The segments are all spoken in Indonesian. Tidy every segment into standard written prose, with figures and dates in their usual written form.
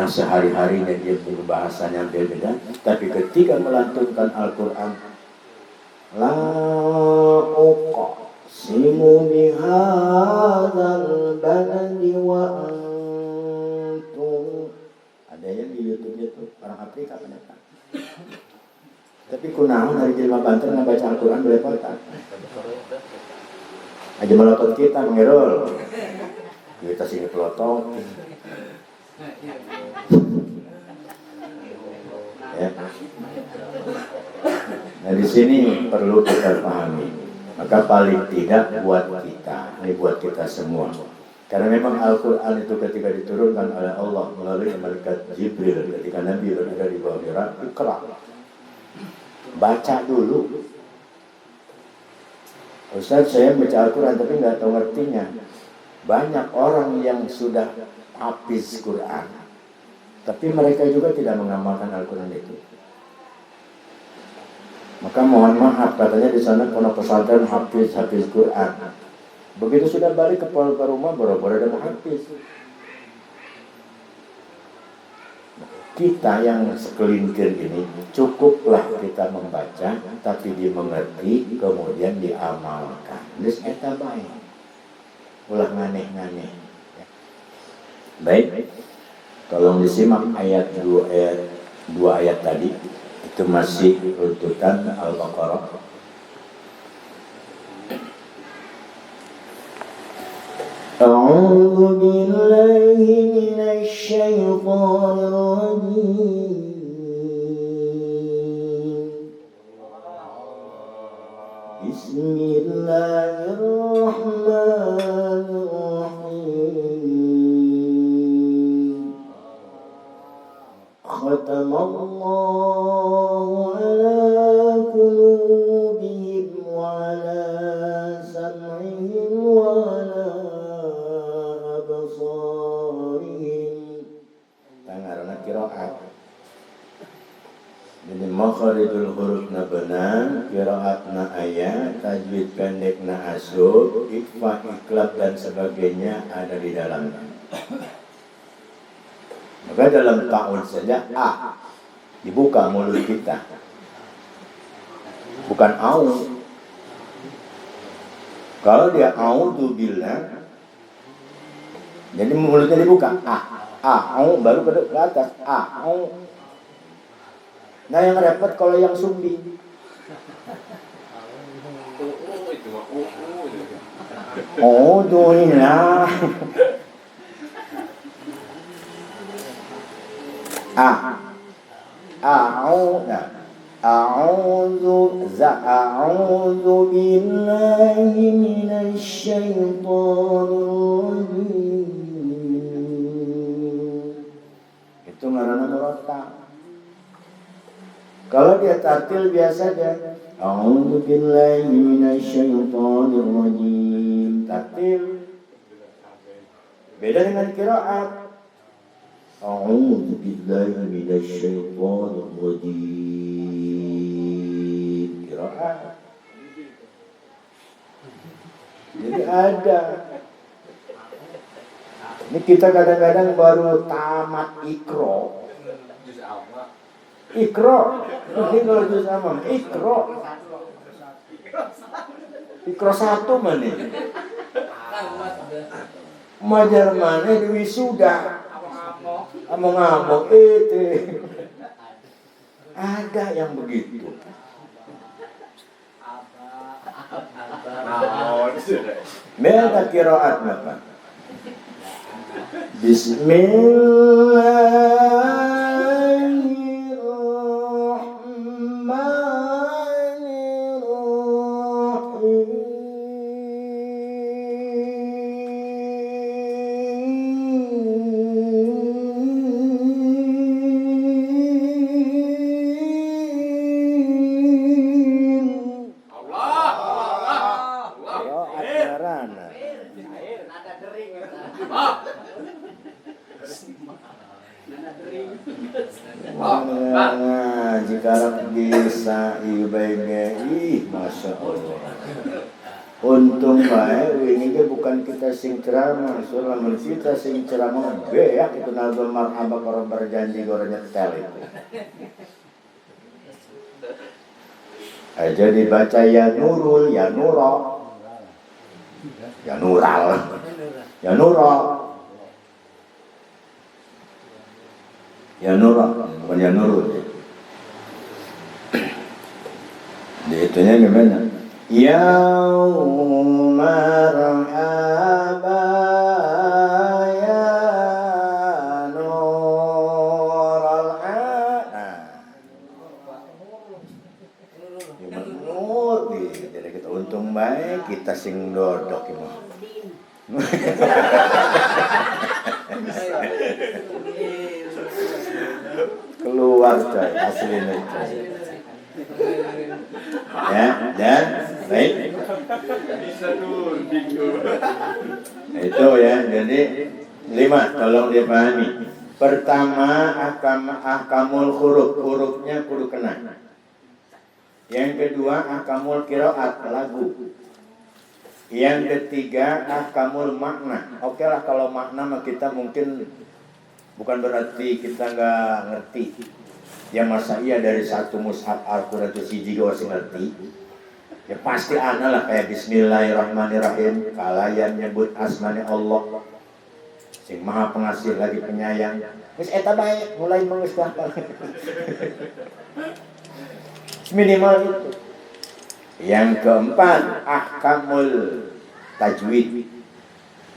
karena sehari-harinya dia berbahasanya beda, tapi ketika melantunkan Al-Quran, la uqsimu bihadzal baladi wa antum. Ada yang di YouTube-nya tuh orang Afrika pendatang. Tapi kunaon hari jelema Banten ngabaca Al-Quran belepotan. Aja melotot kita mengerol. Kita sini pelotot. Ya. Nah di sini perlu kita pahami. Maka paling tidak buat kita, ini buat kita semua. Karena memang Al-Quran itu ketika diturunkan oleh Allah melalui malaikat Jibril ketika Nabi berada di bawah Hira, Iqra. Baca dulu. Ustaz, saya baca Al-Quran tapi nggak tahu ngertinya. Banyak orang yang sudah hafiz Quran, tapi mereka juga tidak mengamalkan Al-Quran itu. Maka mohon maaf, katanya di sana pondok pesantren hafiz Quran. Begitu sudah balik ke rumah, boro-boro ada hafiz. Kita yang sekelintir ini cukuplah kita membaca, tapi dimengerti, kemudian diamalkan. Terus eta baik. Ulah nganeh-nganeh. Baik. Tolong disimak ayat 2 ayat tadi. Itu masih runtutan Al-Baqarah. أعوذ بالله من الشيطان الرجيم بسم الله الرحمن الرحيم ختم الله على قلوبهم وعلى سمعهم وعلى tangarana qiraat. Jadi makharijul hurufna benar, qiraatna ayat, tajwid pendekna asub, ikhfa, iklab dan sebagainya ada di dalamnya. Maka dalam ta'un saja a dibuka mulut kita, bukan au. Kalau dia a'udzu billah, jadi mulutnya dibuka, au baru ke atas, au. Nah yang repot kalau yang sumbi. Oh dunia. Au. A'udzu billahi minasy syaithanir rajim. Itu ngaranna murattal. Kalau dia tartil biasa aja. A'udzu billahi minasy syaithanir rajim. Tartil. Beda dengan qiraat. A'udzu billahi minasy syaithanir rajim. Qiraat. Jadi ada. Ini kita kadang-kadang baru tamat Iqra. Iqra. Ini kalau juz amma Iqra. Iqra 1 mana? Majar mana di wisuda. Among-among itu. Ada yang begitu. Beda qiraat apa? Jika bisa ibadah, masya Allah. Untung bae ini ge bukan kita sing ceramah, soalnya kita sing ceramah beak itu nazar marhaba para berjanji gorengnya tel itu. Aja dibaca ya nurul, ya nuro, ya nural, ya nuro, ya nuro, bukan ya nurul. Di itunya gimana? Yaum marhaba ya nural nur jadi kita untung baik kita sing dodok ini. Keluar coy aslinya coy. Ya, dan baik. Nah, itu ya, jadi 5 tolong dipahami. Pertama ahkamul hurufnya kudu kena. Yang kedua ahkamul qiraat lagu. Yang ketiga ahkamul makna. Oke lah kalau makna mah kita mungkin bukan berarti kita nggak ngerti. Ya masa iya dari satu mushaf Al-Quran itu siji gak usah ngerti. Ya pasti ana lah kayak Bismillahirrahmanirrahim. Kalayan nyebut asmani Allah sing maha pengasih lagi penyayang. Wis eta bae mulai mengusah. Minimal itu. Yang keempat ahkamul tajwid.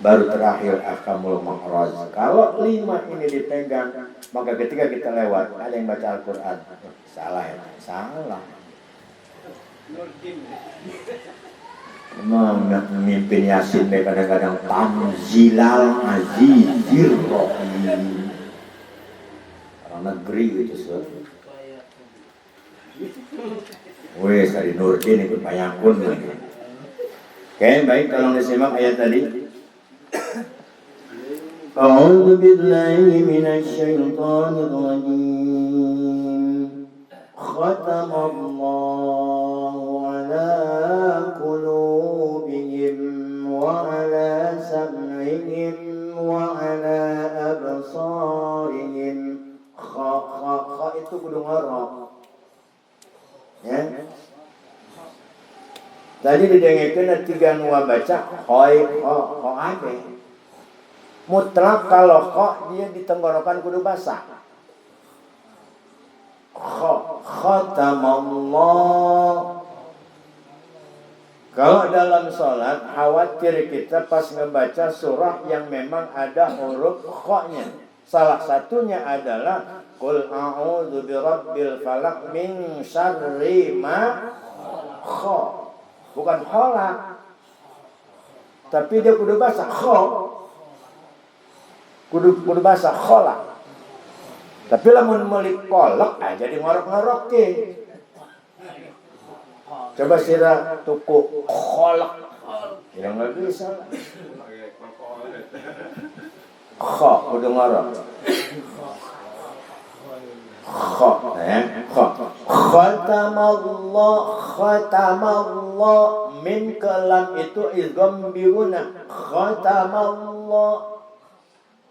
Baru terakhir ahkamul makhraj. Kalau 5 ini dipegang, maka ketika kita lewat ada yang baca Al-Quran, salah ya, salah. Memang memimpin Yasin kadang-kadang tamzilal azizir rahim. Orang negeri itu sur. Wes dari Nurdin ikut payakun lagi. Oke, baik tolong disimak ayat tadi. أعوذ بالله من الشيطان الرجيم ختم الله على قلوبهم وعلى سمعهم وعلى أبصارهم خا itu kudu ngorok ya. Tadi didengarkan 3 nuwa baca khoi kho ade. Mutlak kalau kho dia di tenggorokan kudu basah. Khatamallah. Kalau dalam sholat khawatir kita pas ngebaca surah yang memang ada huruf kho-nya. Salah satunya adalah Qul a'udzu birabbil falaq min syarri ma kho. Bukan kholak. Tapi dia kudu basah kho. Kudu bahasa kholak. Tapi lamun meuli kolak aja di ngorok-ngorok ke. Coba sira tuku kholak. Ya enggak bisa. Kho kudu ngorok. Kho ya, kho. Khatamallah min kalam itu idgham biguna. Khatamallah.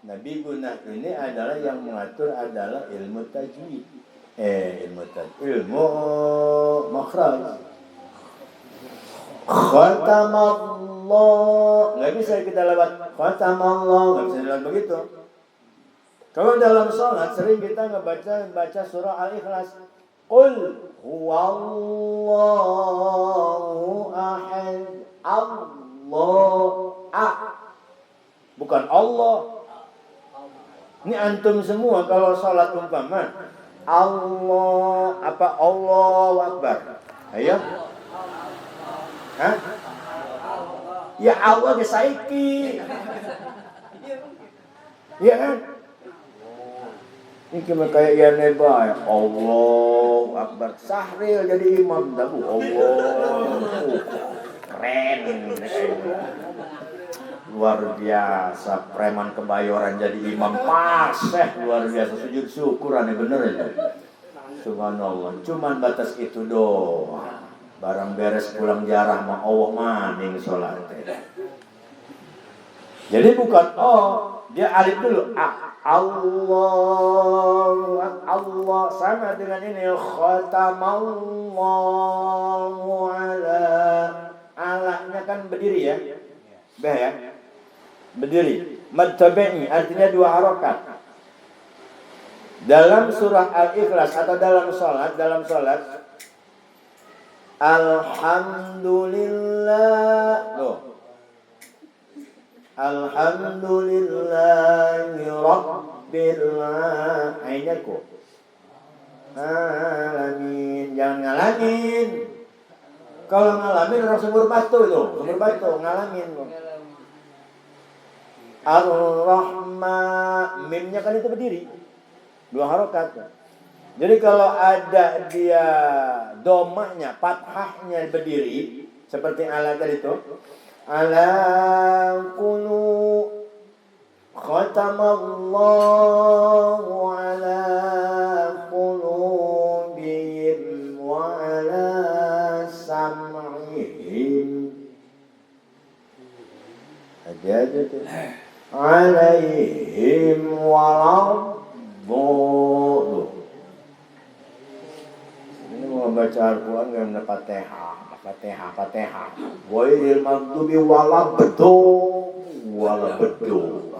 Nabi guna ini adalah yang mengatur adalah ilmu tajwid. Ilmu makhraj. Khatamallah. Nggak bisa kita lewat khatamallah, nggak bisa lewat begitu. Kalau dalam sholat sering kita baca surah Al-Ikhlas. Qul huwallahu ahad. Bukan Allah. Ini antum semua kalau sholat umpama Allah apa Allahu Akbar. Ayo. Hah? Ya Allah ge saiki. Iya kan? Ini cuma kayak ya neba Allahu Akbar. Sahril jadi imam dabu Allah. Keren. Luar biasa, preman Kebayoran jadi imam pas, luar biasa, sujud syukur aneh bener ya. Subhanallah, cuman batas itu doang. barang beres pulang jarah mah Allah maning sholat. Jadi bukan dia alif dulu. Allah sama dengan ini khatamallahu ala. Alanya kan berdiri ya. Ya. Berdiri. Mad tabi'i artinya 2 harokat. Dalam surah Al-Ikhlas atau dalam sholat Alhamdulillah. Alhamdulillahi Rabbil Alamin. Jangan ngalamin. Kalau ngalamin orang sumur batu ngalamin. Ar-Rahman, mimnya kan itu berdiri 2 harokat. Jadi kalau ada dia domanya, fathahnya berdiri seperti ala tadi itu, ala qulu khatamallahu ala qulubihim wa ala sam'ihim. Ada aja tuh. Alaihim waladhdallin. Ini mau baca Al-Quran gak ada Fatihah. Ghairil maghdubi waladdallin.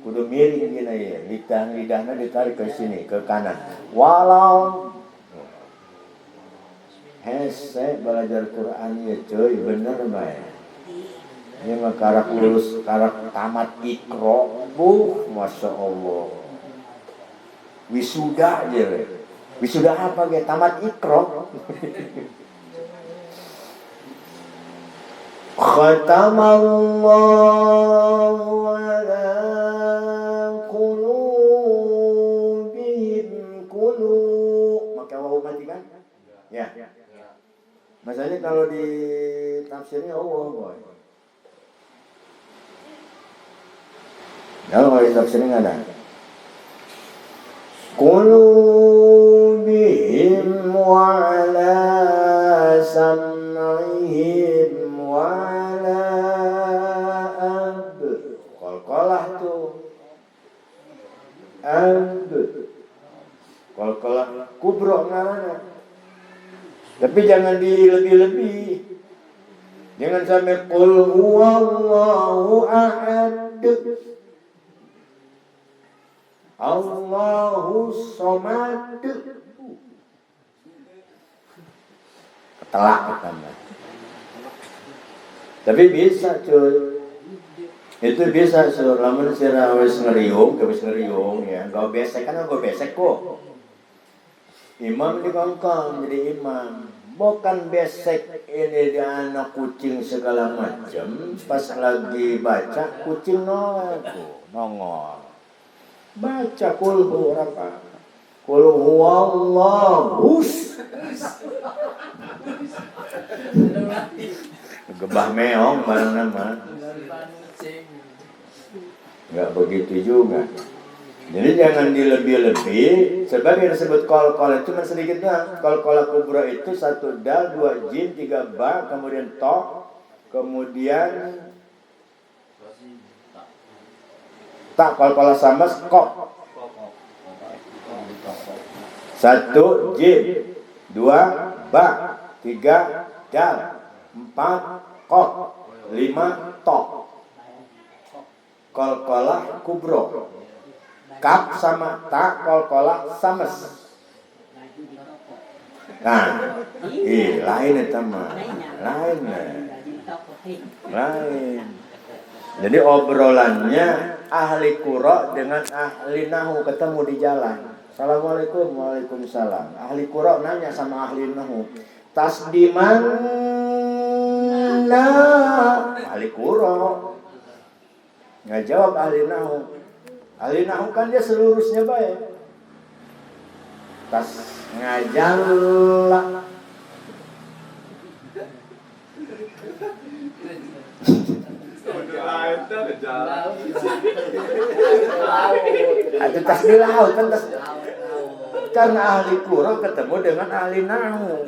Kudu miring gini ya. Lidahnya ditarik ke sini, ke kanan. Hese belajar Quran ya cuy, bener bae. Ini mah karak lulus, karak tamat Iqra, Masya Allah. Wisuda aja we. Wisuda apa ge? Tamat Iqra. Khatamallahu ala qulubihim maka wawu mati kan? Ya. Masalahnya kalau di tafsirnya Allah boy. Kalau di tafsirnya nggak ada. Qulubihim wa ala sam'ihim wa ala qalqalah tuh. Qalqalah kubro ngarana. Tapi jangan dilebih-lebih. Jangan sampai qul huwallahu ahad. Allahu somad. Ketelak tambah. Tapi bisa cuy. Itu bisa sur. Lamun sira wis ngeriung ya. Gak besek kan gak besek kok. Imam dikongkong jadi imam. Bukan besek ini dia anak kucing segala macam. Pas lagi baca kucing nongol. Baca kul apa? Kul huwallahu. Gebah meong barang nama. Enggak begitu juga. Jadi jangan dilebih-lebih. Sebab yang disebut kol-kol itu cuma sedikitnya. Kol-kol kubro itu 1 dal, 2 jim, 3 ba, kemudian to, kemudian tak. Kol-kol sama kok. 1 jim, 2 ba, 3 dal, 4 kok, 5 to. Kol-kolah kubro. Kap sama tak, kol-kolah sames. Nah, lain itu mah. Lain. Jadi obrolannya ahli qura dengan ahli nahu ketemu di jalan. Assalamualaikum, waalaikumsalam. Ahli qura nanya sama ahli nahu, tas di mana? Ahli qura nggak jawab ahli nahu. Ahli nahu kan dia selurusnya baik. Tas ngajar lah. Ada tas di laut kan tas. Karena ahli qura ketemu dengan ahli nahu.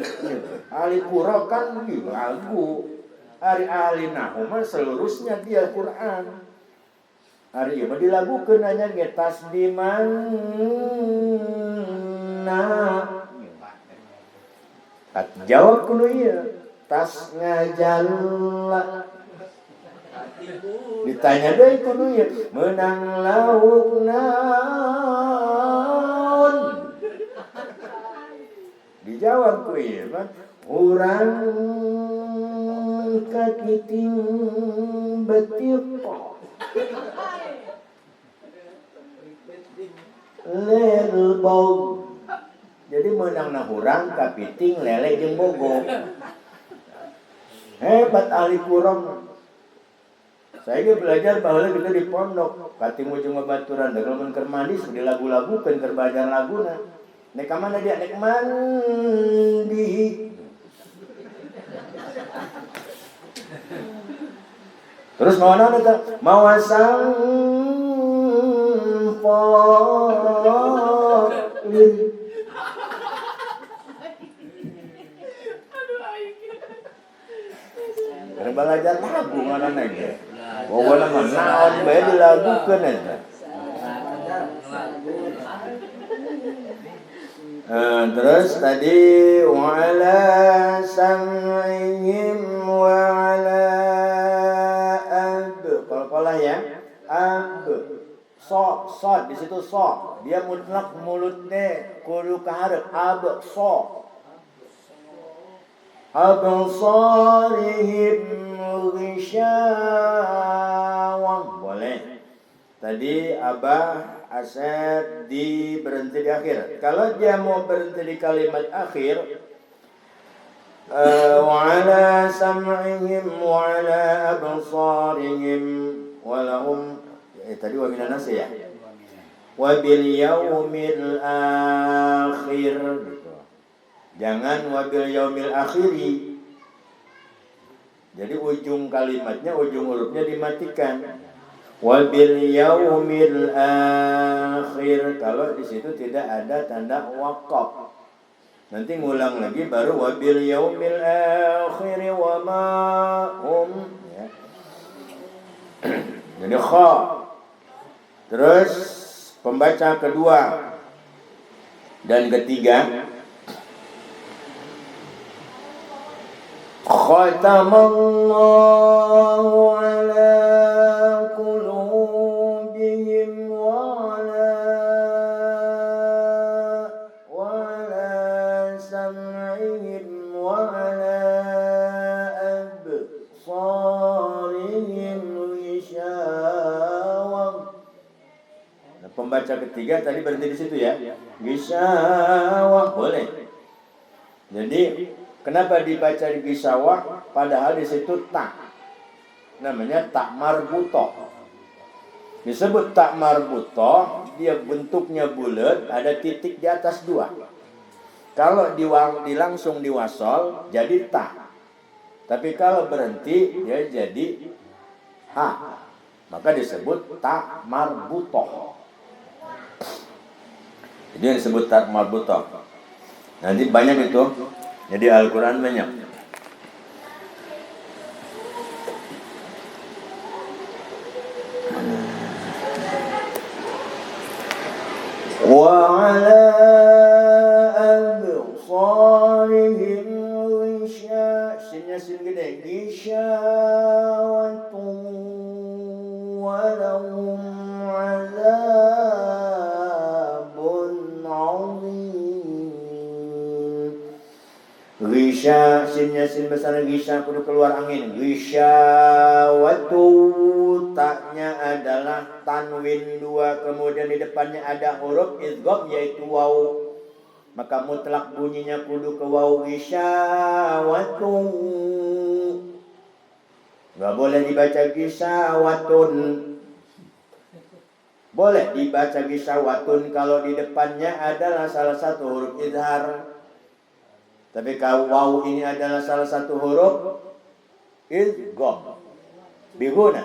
Ahli qura kan lagu. Hari ahli nahu mah seluruhnya dia Quran. Hari ieu mah dilagukeun anya ge tasdiman jawab kudu ieu tas ngajalla ditanya deui kudu ieu meunang lauk naon dijawab ku ieu mah urang kakiting betir lelbog. Jadi menang nahurang kapiting lele jeung bogo. Hebat ahli kurang. Saya ge belajar baheula juga di pondok. Katimu jeung babaturan da mun keur mandi sudah lagu-lagukeun keur belajar laguna. Nek ka mana dia nek mandi. Terus mau naon eta? Mawasang polin. Karena belajar lagu ngaranna ge. Pokona mah naon bae dilagukeun eta. Terus tadi wala sam'ihim wa ala ab ya ab so di situ so dia mutlak mulutnya kudu kaharep ab so absarihim ghishawah boleh tadi Abah Asep di berhenti di akhir. Kalau dia mau berhenti di kalimat akhir wa ala sam'ihim wa ala absarihim wa lahum tadi wa minan nas ya. Wa bil yaumil akhir gitu. Jangan wa bil yaumil akhiri. Jadi ujung kalimatnya, ujung hurufnya dimatikan. Wa bil yaumil akhir. Kalau di situ tidak ada tanda waqaf. Nanti ngulang lagi baru wa bil yaumil akhir wa ma hum ya. Jadi kha. Terus pembaca kedua dan ketiga khatamallahu ala qulubihim wa ala sam'ihim wa ala absarihim ghishawah. Nah, pembaca ketiga tadi berhenti di situ ya. Ghishawah boleh. Jadi kenapa dibaca di ghishawah padahal di situ tak? Namanya tak marbutoh. Disebut tak marbutoh, dia bentuknya bulat, ada titik di atas dua. Kalau langsung diwasol jadi tak. Tapi kalau berhenti dia jadi ha. Maka disebut tak marbutoh. Jadi yang disebut tak marbutoh. Nanti banyak itu. Jadi Al-Quran banyak. Wa ala absarihim ghishawah. Sinnya sin gede. Ghishawatun wa lahum azabun 'adzim. Ghisha, sinnya sin besar ghisha kudu keluar angin. Ghishawatu, taknya adalah tanwin dua, kemudian di depannya ada huruf idgham yaitu waw. Maka mutlak bunyinya kudu ke waw. Ghishawatu. Enggak boleh dibaca ghishawatun. Boleh dibaca ghishawatun kalau di depannya adalah salah satu huruf idhar. Tapi kalau waw ini adalah salah satu huruf idgham. Biguna.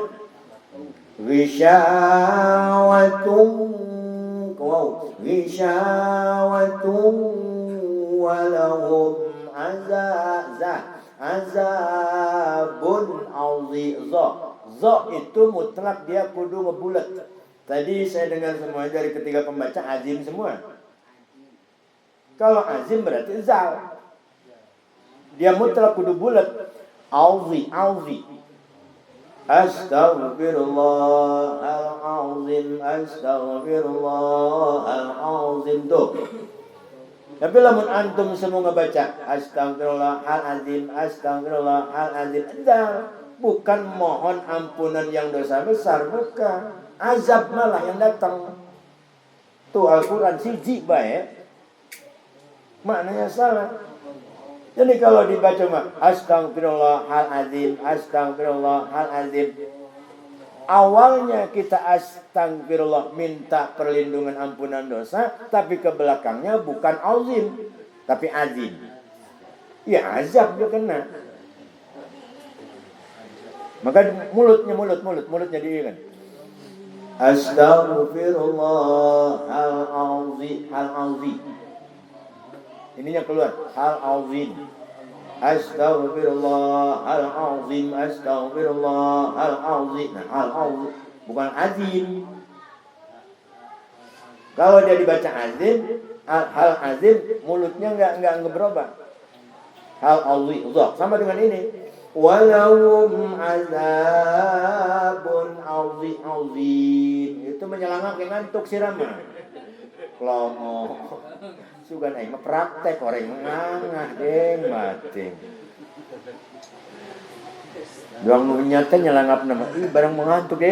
Ghishawatun. Waw maut ghishawatun walahum azabun azim. Zo itu mutlak, dia kudu ngebulat. Tadi saya dengar semua dari ketiga pembaca azim semua. Kalau azim berarti zal. Dia mutlak kudu bulat. Auzi. Astaghfirullahalazim, astaghfirullahalazim tuh. Tapi lamun antum semua ngebaca astagfirullahalazim, astagfirullahalazim, bukan mohon ampunan yang dosa besar, bukan. Azab malah yang datang. Tuh Al-Quran siji baik, maknanya salah. Jadi kalau dibaca mah astagfirullahalazim, astagfirullahalazim, awalnya kita astagfirullah minta perlindungan ampunan dosa, tapi ke belakangnya bukan azim, tapi azim. Ya azab juga kena. Maka mulutnya diingat. Astaghfirullahalazim. Ininya keluar al-azim. Astaghfirullahalazim, astaghfirullahalazim. Nah, al-azim bukan azim. Kalau dia dibaca azim, al-azim, mulutnya enggak berubah. Al-azim, sama dengan ini. Walahum azabun azim. Itu menyelangak ngantuk sirama. Klomo. Sugan aing mah praktek orang ngangah deng mating. Doang nu nyata nyelangap nama. Barang mengantuk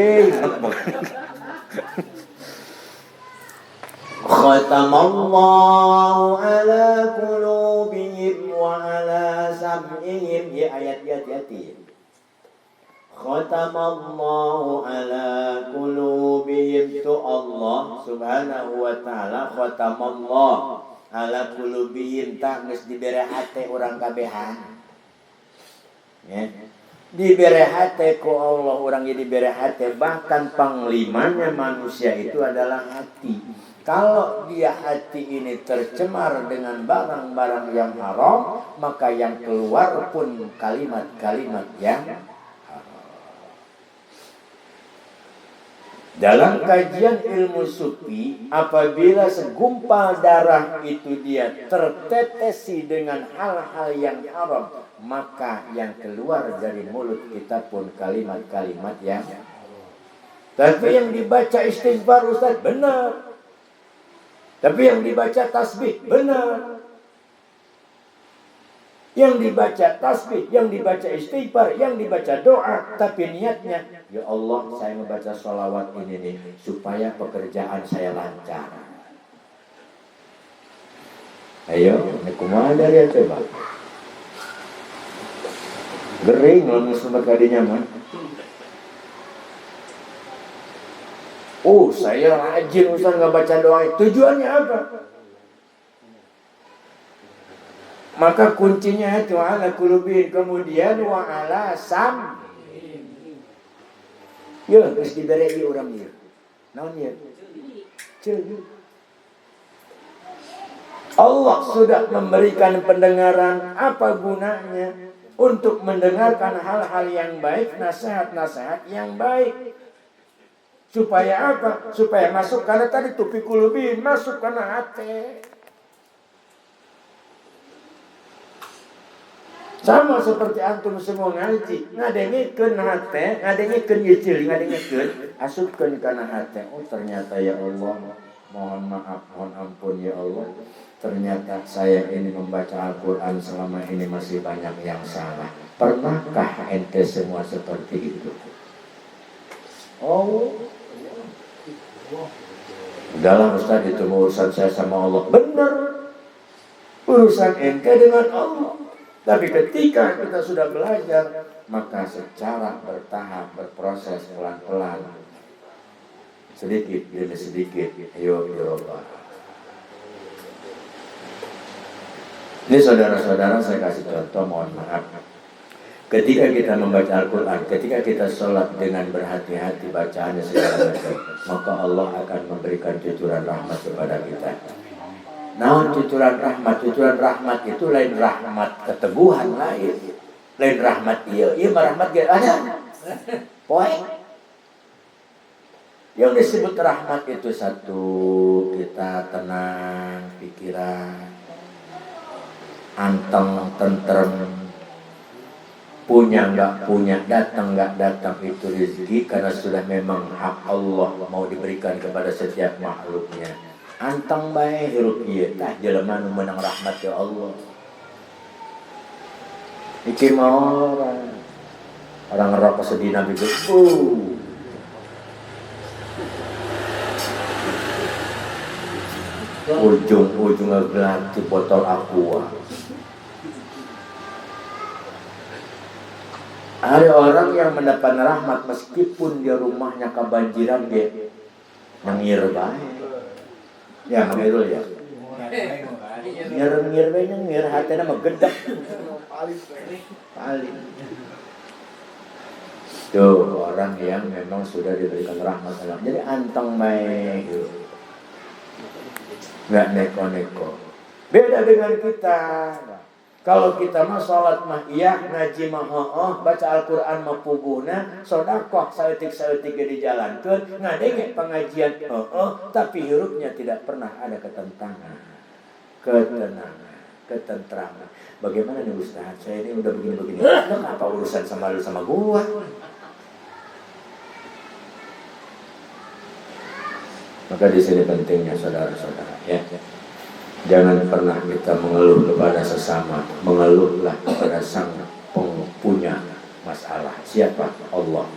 Khatamallahu ala qulubihim wa ala sam'ihim. Ya ayat hati-hati. Khatamallahu ala qulubihim, tu Allah subhanahu wa ta'ala khatamallahu ala qulubihim, tak geus dibere hate urang kabehan. Ya. Dibere hate ku Allah, urang ge dibere hate, bahkan panglimanya manusia itu adalah hati. Kalau dia hati ini tercemar dengan barang-barang yang haram, maka yang keluar pun kalimat-kalimat yang haram. Dalam kajian ilmu sufi, apabila segumpal darah itu dia tertetesi dengan hal-hal yang haram, maka yang keluar dari mulut kita pun kalimat-kalimat yang haram. Tapi yang dibaca istighfar Ustaz, benar. Tapi yang dibaca tasbih, benar. Yang dibaca tasbih, yang dibaca istighfar, yang dibaca doa, tapi niatnya, ya Allah, saya membaca sholawat ini nih supaya pekerjaan saya lancar. Ayo, ini kumaha dari coba. Gering lamun sempat kadinya mah. Oh, saya rajin Ustaz nggak baca doa. Tujuannya apa? Maka kuncinya itu ala qulubihim, kemudian wa ala sam. Ya, geus dibere ieu urang ieu. Naon ieu? Ceuli. Allah sudah memberikan pendengaran, apa gunanya? Untuk mendengarkan hal-hal yang baik, nasihat-nasihat yang baik. Supaya apa? Supaya masuk, karena tadi tupi qulubihim, masuk karena hati. Sama seperti antum semua ngaji, ngadengikeun hate, ngadengikeun ieu ceuling, ngadengikeun asupkeun kana hate. Oh, ternyata ya Allah, mohon maaf, mohon ampun ya Allah. Ternyata saya ini membaca Al-Qur'an selama ini masih banyak yang salah. Pernahkah ente semua seperti itu? Oh, udahlah Ustaz, itu urusan saya sama Allah. Benar, urusan ente dengan Allah. Tapi ketika kita sudah belajar, maka secara bertahap, berproses pelan-pelan, sedikit demi sedikit, ayo dirubah. Ini saudara-saudara, saya kasih contoh, mohon maaf. Ketika kita membaca Al-Quran, ketika kita sholat dengan berhati-hati bacaannya segala macam, maka Allah akan memberikan cucuran rahmat kepada kita. Nah, cucuran rahmat itu lain rahmat keteguhan lain. Lain rahmat iya rahmat gak ada. Poin. Yang disebut rahmat itu satu, kita tenang pikiran, anteng, tentrem. Punya nggak punya, datang nggak datang itu rezeki karena sudah memang hak Allah mau diberikan kepada setiap makhluknya. Anteng bae hirup ieu tah jelema nu meunang rahmat ya Allah. Iki mau orang ngerokok sedina begitu. Ujung ngegelat di botol aqua. Ada orang yang mendapat rahmat meskipun dia rumahnya kebanjiran dia nyengir bae. Ya ngirul ya. Nyengir hatena mah gedek. Paling. Tuh orang yang memang sudah diberikan rahmat Allah. Jadi anteng bae gitu. Enggak neko-neko. Beda dengan kita. Kalau kita mah sholat mah iya, ngaji mah baca Al-Quran mah puguhna, sodakoh saeutik-saeutik di jalan tuh, ngadenge pengajian tapi hurufnya tidak pernah ada ketentangan, ketenangan, ketentraman. Bagaimana nih Ustaz? Saya ini udah begini-begini, apa urusan sama lu sama gua? Maka di sini pentingnya saudara-saudara ya. Jangan pernah kita mengeluh kepada sesama. Mengeluhlah kepada sang punya masalah. Siapa? Allah.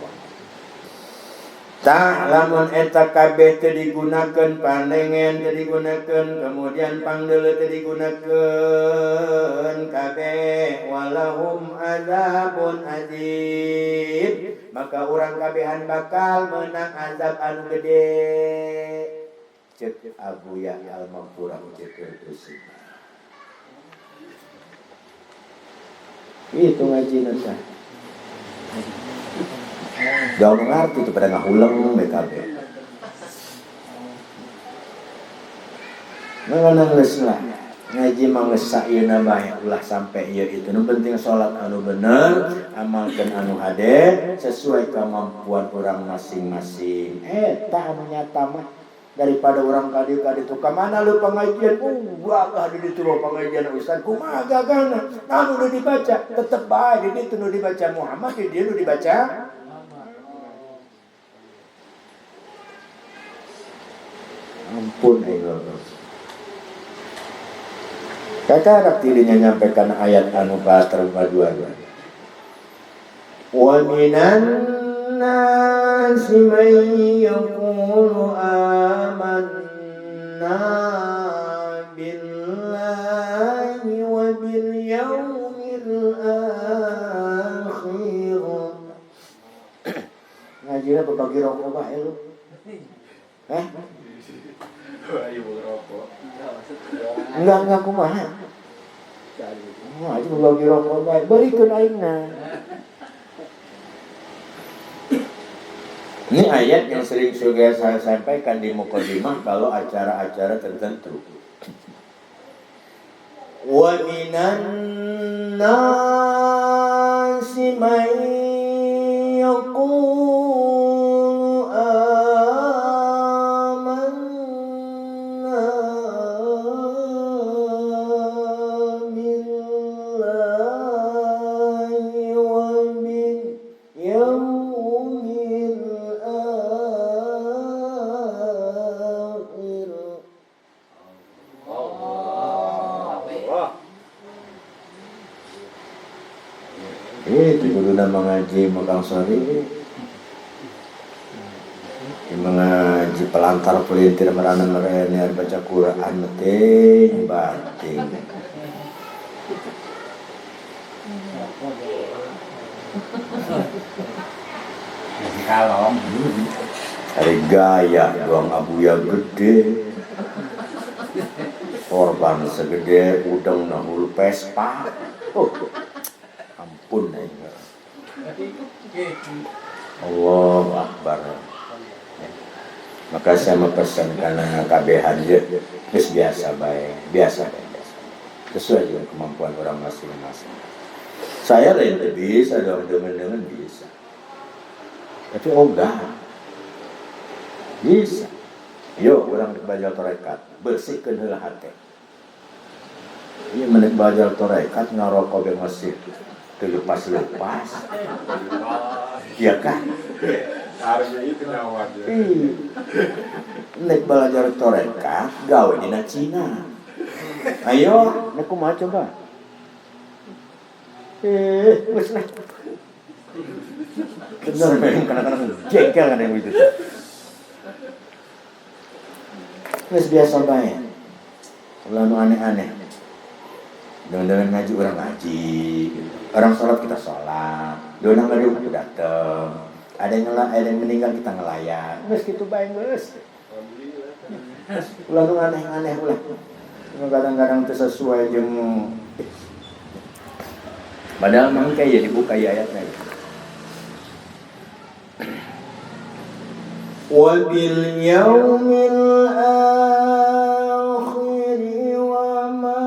Tak lamun eta kabeh teu digunakeun, pandengen teu digunakeun, kemudian pangdeuleu teu digunakeun kabeh, walahum azabun adzim. Maka urang kabehan bakal meunang azab anu gede. Cek Abuya Al-Maghfurah cek itu. Itu ngaji nanti. Jauh mengerti itu pada ngahuleng BKB. Nangis lah. Ngaji mangesa ieu bae ulah sampai ieu itu. Nu penting salat anu bener, amalkeun anu hade sesuai kemampuan orang masing-masing. Tah anu nyata mah daripada orang kadi-kadi itu kemana lu pengajian gua di ditu pengajian Ustaz kumaha gagana anu udah dibaca tetep bae di ditu nu dibaca Muhammad di dieu nu dibaca ampun Allah. Kakak anak dirinya nyampaikan ayat anu ke-32 wa minan nasi man yaqulu amanna billahi wa bil yawmil akhir. Ngajina berbagi rokok bae lu. Enggak kumaha. Ngaji berbagi rokok bae, beureikeun aingna. Ini ayat yang sering juga saya sampaikan di mukadimah kalau acara-acara tertentu. Wa minan nasi may yaqulu amanna billahi wa bil yawmil itu kuduna mengaji magang sore mengaji pelantar pelintir merana merana baca Quran ting bating kalong hari gaya doang abuya gede korban segede udang nahul pespa ampun aja. Allahu Akbar. Maka saya memesan karena KBH dia biasa baik, biasa. Sesuai dengan kemampuan orang masing-masing. Saya lain bisa dong dengan bisa. Tapi enggak. Bisa. Yuk orang belajar tarekat, bersihkan heula hati. Ieu menek belajar tarekat ngarokok ge masih lepas. Iya kan? Harusnya itu nawar. Nek belajar tarekat gawe dina Cina. Ayo, nek kumaha coba? Geus lah. Bener memang kadang-kadang jengkel kan yang begitu. Geus biasa bae. Ulah nu aneh-aneh. Dengan ngaji orang ngaji, orang sholat kita sholat, doang ngadu kita datang, ada yang meninggal kita ngelayan, geus kitu bae geus. Ulah nu aneh-aneh ulah. Kadang-kadang teu sesuai jeung padahal mah kayak dibuka ayatnya. Wa bil yaumil akhir wa ma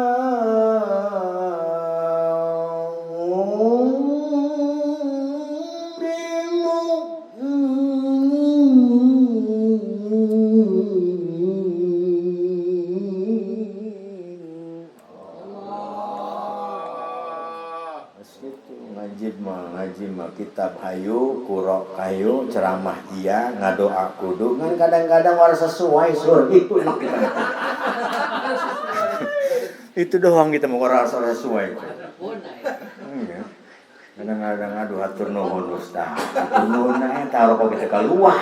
ngaji mah kitab hayu, qura kayu, ceramah iya, ngadoa kudu kan kadang-kadang war sesuai sur itu enak kita. Itu doang kita mau rasa sesuai. Kadang-kadang aduh atur nuhun Ustaz. Atur nuhun taruh kok kita keluar.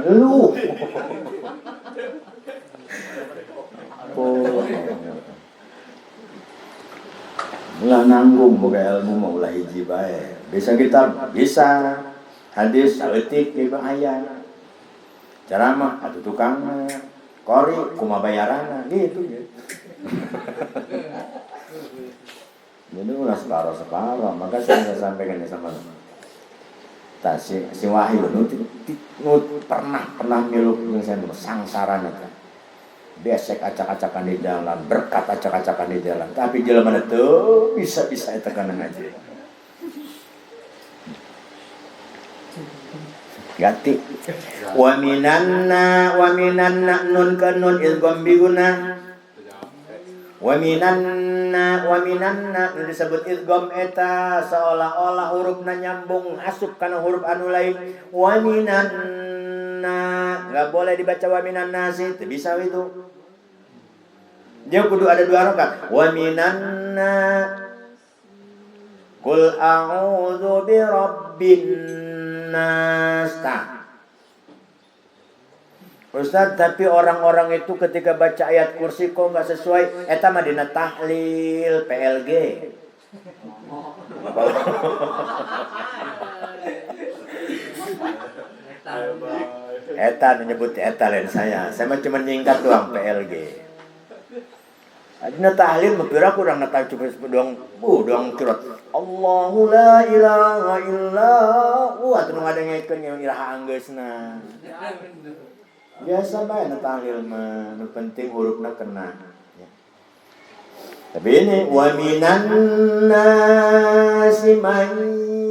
Lu. Ulah nanggung boga ilmu mah ulah hiji bae. Bisa kita bisa hadis saeutik ge aya. Ceramah atuh tukang kori kumaha bayaranna gitu ya. Jadi ulah separo-separo, maka saya sampaikan sama si Wahyu nu pernah milu jeung saya sangsarana teh. Besek acak-acakan di jalan, berkat acak-acakan di jalan. Tapi jelema teu bisa-bisa eta kana ngaji. Ganti. Wa minanna nun ka nun idgham bi guna. Wa minanna nu disebut idgham eta seolah-olah hurufna nyambung asup kana huruf anu lain. Wa minanna enggak boleh dibaca wa minanna sih, teu bisa itu. Dia kudu ada 2 rakaat. Wa minanna qul a'udzu bi rabbin nas. Ustaz, tapi orang-orang itu ketika baca ayat kursi kok enggak sesuai, eta mah dina tahlil PLG. Eta menyebut eta lain saya mah cuma nyingkat doang PLG. Adina tahlil mah pira kurang nata cuma doang kirot. Allahu la ilaha illa huwa atuh ngadengekeun yang iraha anggeusna. Biasa bae na tahlil mah, nu penting hurufna kena. Ya. Tapi ini wa minan nasi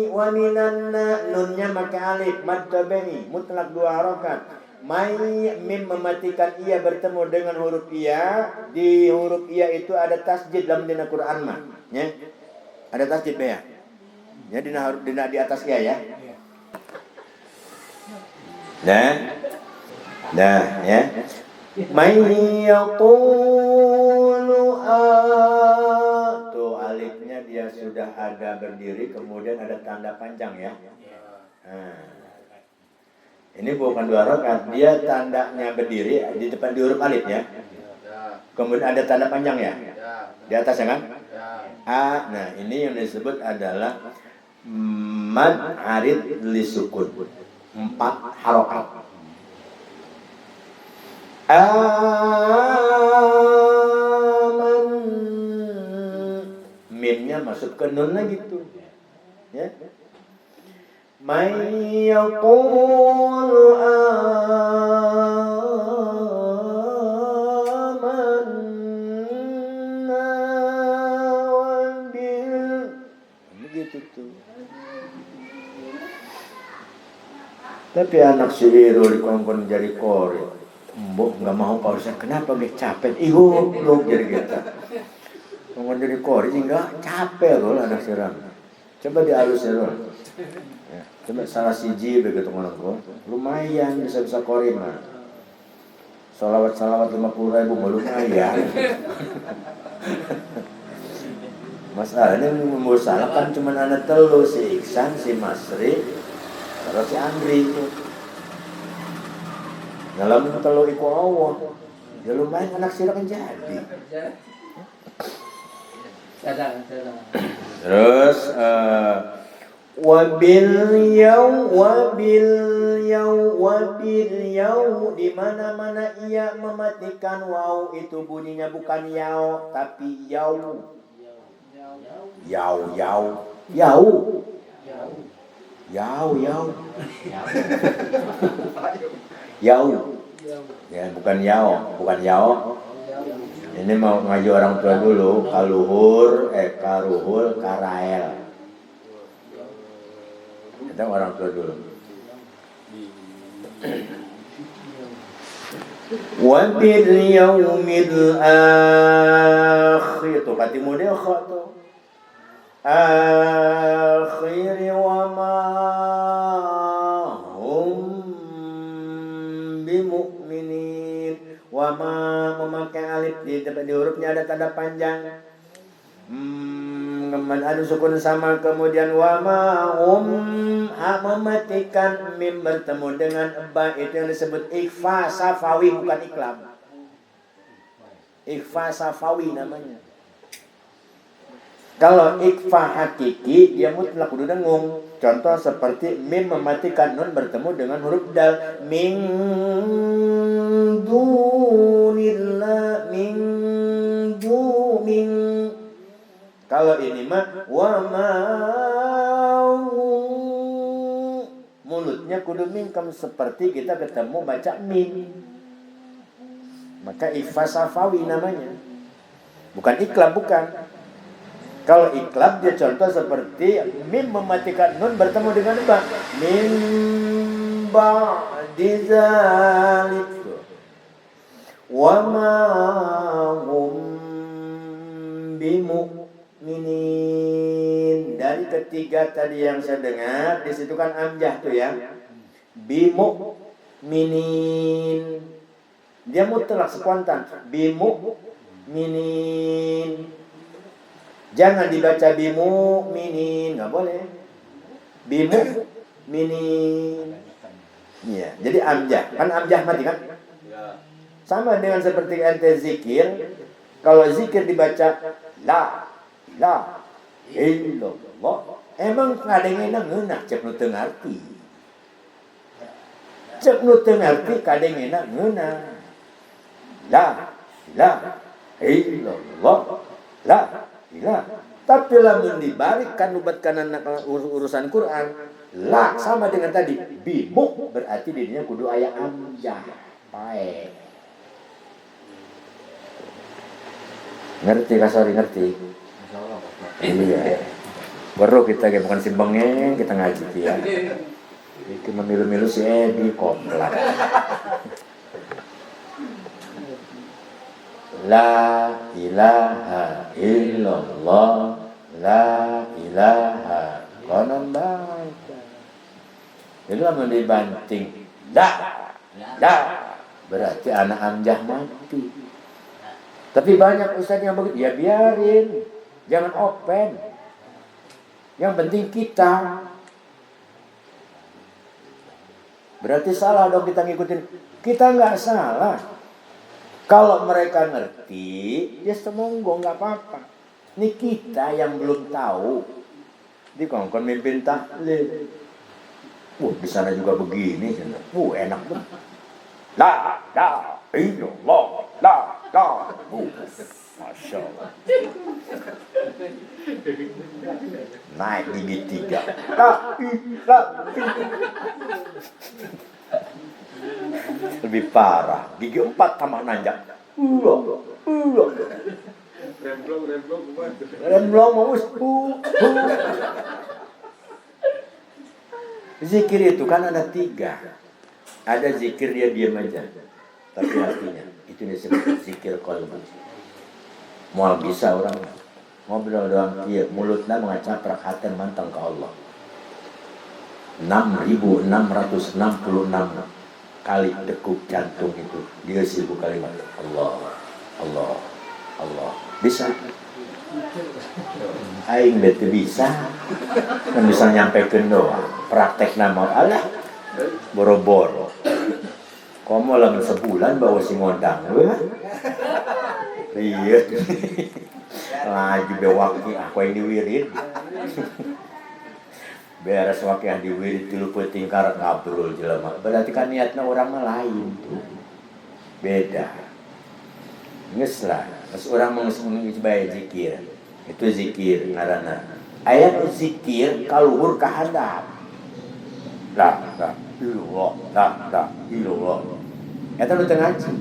wa minan nunnya pakai alif mad tabi'i mutlak 2 harakat. Mai mim mematikan ia bertemu dengan huruf ia. Di huruf ia itu ada tasjid dalam dina Quran mah, ya. Ada tasjid ya. Ya dina di atas ia ya. Nah, ya. Mai yaqulu tuh alifnya dia sudah ada berdiri kemudian ada tanda panjang ya. Nah. Ini bukan 2 rakaat, dia tandanya berdiri di depan di huruf alif ya. Kemudian ada tanda panjang ya. Di atas ya kan? Nah ini yang disebut adalah mad arid li sukun. 4 harokat. Aman. Mimnya masuk ke nun lagi tuh. man yaqulu amanna wa bil. Begitu tuh. Tapi anak si Irul dikongkon jadi kori. Mbok nggak mau Pak Ustaz, kenapa dia capek? Ihu lu jadi kita. Kongkon jadi kori enggak capek loh anak siram. Coba dialus ya loh. Ya, coba salah siji begitu ngomong. Lumayan bisa kori mah. Salawat 50.000 mah lumayan. Masalahnya musalah kan cuma anak telu, si Iksan, si Masri, terus si Andri itu. Dalam telu iku Allah. Ya lumayan anak sira kan jadi. Terus wabil yaw di mana-mana ia mematikan waw itu bunyinya bukan yaw tapi yaw. Ya bukan yaw. Ini mau ngaji orang tua dulu, karuhul, karael. Kita orang tua dulu. Wa bil yaumil akhir tuh katimu dia tuh. Akhir wa ma hum bimu'minin. Wa ma memakai alif di hurufnya ada tanda panjang. Ada sukun sama kemudian wa ma mematikan mim bertemu dengan ba itu yang disebut ikhfa safawi bukan iklam. Ikhfa safawi namanya. Kalau ikhfa hakiki dia mutlak kudu dengung. Contoh seperti mim mematikan nun bertemu dengan huruf dal. Min dunillah min. Kalau ini mah wa ma mulutnya kudu mingkem seperti kita ketemu baca min. Maka ikhfa safawi namanya. Bukan iklab bukan. Kalau iklab dia contoh seperti mim mematikan nun bertemu dengan ba. Min ba'di dzalik. Wa ma hum bimu'minin. Dari ketiga tadi yang saya dengar di situ kan amjah tuh ya. Bimu'minin. Dia mutlak spontan. Bimu'minin. Jangan dibaca bimu'minin, enggak boleh. Bimu'minin. Iya, jadi amjah. Kan amjah mati kan? Sama dengan seperti ente zikir. Kalau zikir dibaca la ilaha illallah, emang kadang-kadang ngeunak cek nu teu ngarti. Cek nu teu ngarti kadang-kadang ngeunak. La ilaha illallah. La ilaha. Tapi lamun dibarikan ubat kanan urusan Quran, la sama dengan tadi bimu berarti dirinya kudu aya amjah. Baik. Ngerti kasari ngerti. Iya. Baru kita bukan simbangnya kita ngaji ya. Iki memilu-milu si Edi komplak. La ilaha illallah. La ilaha konon baca. Jadi lamun dibanting da berarti anak amjah mati. Tapi banyak ustaz yang begitu, ya biarin, jangan open. Yang penting kita. Berarti salah dong kita ngikutin. Kita nggak salah. Kalau mereka ngerti, ya semonggo nggak apa-apa. Ini kita yang belum tahu. Di kongkon mimpin tahlil. Di sana juga begini. Enak banget. La illallah. La Masya Allah. Naik gigi 3. Lebih parah. Gigi 4 tambah nanjak. Remblong kuat. Remblong mau Zikir itu kan ada 3. Ada zikir dia diam aja, tapi hatinya itu disebut zikir qalbi. Mau bisa orang ngobrol doang dia mulutnya mengacaprak hati mantang ke Allah. 6.666 kali dekuk jantung itu dia 1000 kalimat Allah, Allah, Allah. Bisa. Aing bete bisa. Kan bisa nyampekeun doang. Praktek nama Allah boro-boro. Komo lamun sebulan bawa si ngondang we. Iya. Lagi bewaki aku ini wirid. Beres waki yang diwirid tilu peuting karek ngabrol jelema. Berarti kan niatna orang lain tuh. Beda. Geus lah, pas orang mau bae zikir. Itu zikir ngaranna. Aya zikir kaluhur ka handap. La ilallah, la ilallah. Eta nu teu ngaji.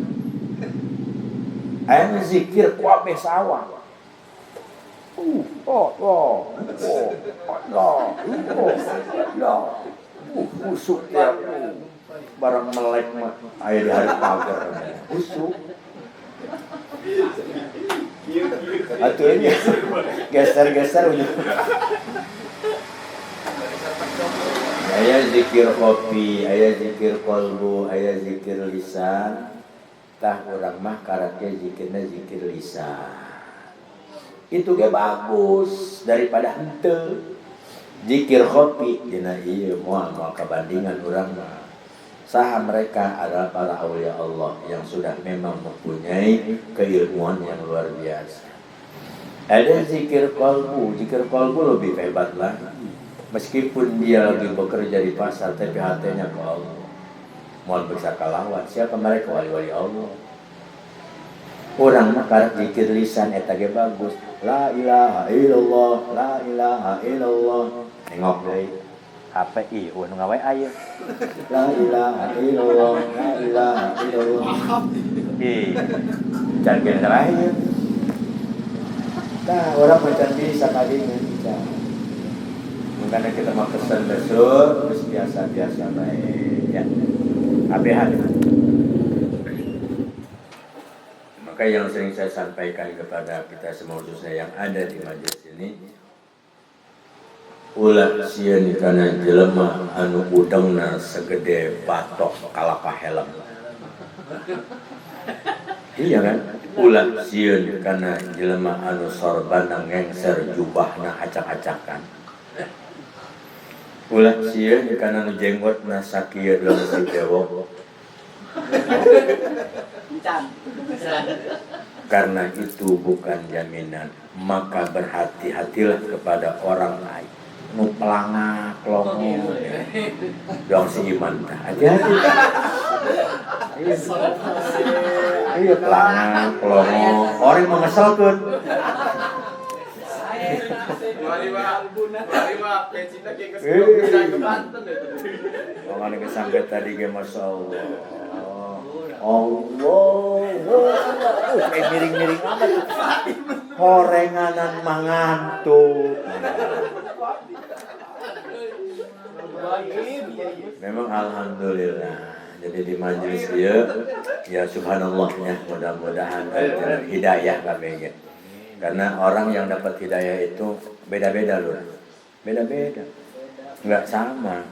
Aya zikir ku abeh sawah. Usuk ya. Barang melek mah aya di hari pagar. Usuk. Atunya geser-geser ujung. Aya zikir kopi, aya zikir qalbu, aya zikir lisan. Tah urang mah karatnya zikirna zikir lisan. Itu ge bagus daripada henteu. Zikir kopi dina ieu moal kabandingan urang mah. Saha mereka adalah para aulia Allah yang sudah memang mempunyai keilmuan yang luar biasa. Ada zikir qalbu lebih hebat lagi. Meskipun dia lagi bekerja di pasar, tapi hatinya ke Allah. Mau bisa kalawat, siapa mereka wali-wali Allah? Orang makarat zikir lisan eta ge bagus. La ilaha illallah, la ilaha illallah. Nengok deui. HPI, nu ngawe aya. La ilaha illallah, la ilaha illallah. Jangan terakhir. Nah, orang macam bisa kadinya bisa. Makanya kita mau pesan besok, terus biasa-biasa baik, ya. Abehan. Maka yang sering saya sampaikan kepada kita semua khususnya yang ada di majelis ini, ulah sieun kana jelema anu udengna segede batok kalapa helm. Iya kan? Ulah sieun kana jelema anu sorbana ngengser jubahna acak-acakan. Ulah sieun kana anu jenggotna sakieu dalam si bewok. Karena itu bukan jaminan, maka berhati-hatilah kepada orang lain. Nu pelangak longo dong si iman hati-hati. Iya pelangak longo orang mengesalkeun. Orang kesangket tadi ge masyaallah. Allah, kayak miring-miring amat tuh. Horenganan mangantuk. Memang alhamdulillah. Jadi di majelis dia, ya subhanallah ya, mudah-mudahan hidayah kabeh. Karena orang yang dapat hidayah itu beda-beda loh. Beda-beda. Enggak sama.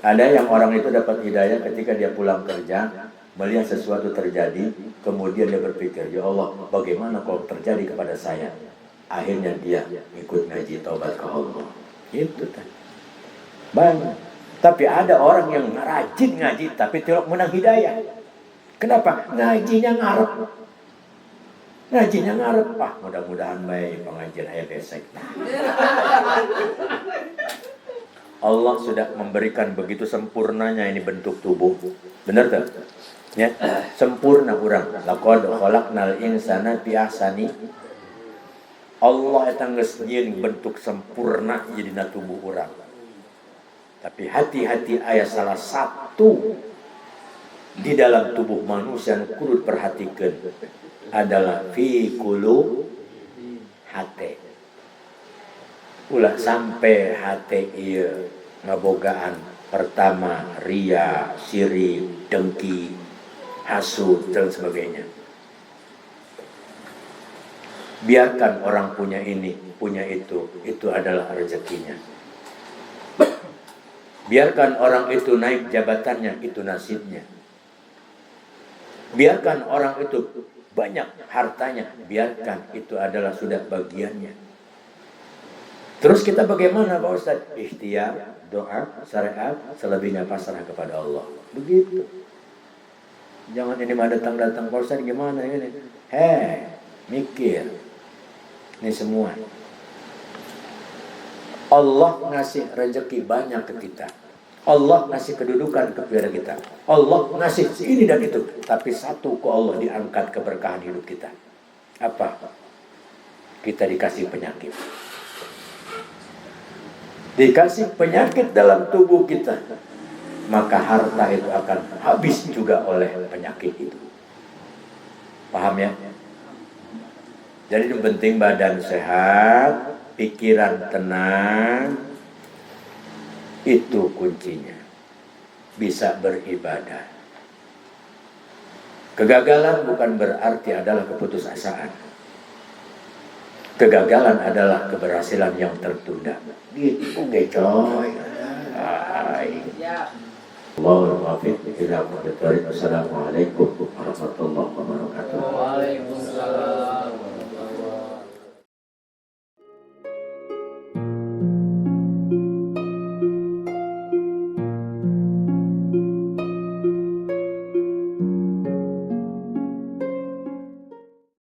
Ada yang orang itu dapat hidayah ketika dia pulang kerja, melihat sesuatu terjadi, kemudian dia berpikir, ya Allah, bagaimana kalau terjadi kepada saya? Akhirnya dia ikut ngaji taubat ke Allah. Itu kan. Banyak. Tapi ada orang yang rajin ngaji, tapi tidak menang hidayah. Kenapa? Ngajinya ngarep. Ngajinya ngarep. Pak, mudah-mudahan baik pengajian ayat besek. Allah sudah memberikan begitu sempurnanya ini bentuk tubuh. Benar tak? Ya, sempurna urang. Laqad khalaqnal insana fi ahsani Allah eta geus nyieun bentuk sempurna jadina tubuh urang. Tapi hati-hati aya salah satu di dalam tubuh manusia yang kudu perhatikeun adalah fi qulub hate. Ulah sampai hate ieu ngabogaan pertama ria, sirik, dengki, hasud dan sebagainya. Biarkan orang punya ini, punya itu adalah rezekinya. Biarkan orang itu naik jabatannya, itu nasibnya. Biarkan orang itu banyak hartanya, biarkan itu adalah sudah bagiannya. Terus kita bagaimana Pak Ustadz? Ikhtiar, doa, syariat, selebihnya pasrah kepada Allah. Begitu. Jangan ini mah datang-datang Pak Ustadz gimana ini? Mikir. Ini semua. Allah ngasih rezeki banyak ke kita. Allah ngasih kedudukan kepada kita. Allah ngasih ini dan itu. Tapi satu ke Allah diangkat keberkahan hidup kita. Apa? Kita dikasih penyakit. Dikasih penyakit dalam tubuh kita. Maka harta itu akan habis juga oleh penyakit itu. Paham ya? Jadi yang penting badan sehat, pikiran tenang, itu kuncinya. Bisa beribadah. Kegagalan bukan berarti adalah keputusasaan. Kegagalan adalah keberhasilan yang tertunda. Gitu coy. Assalamualaikum warahmatullahi wabarakatuh.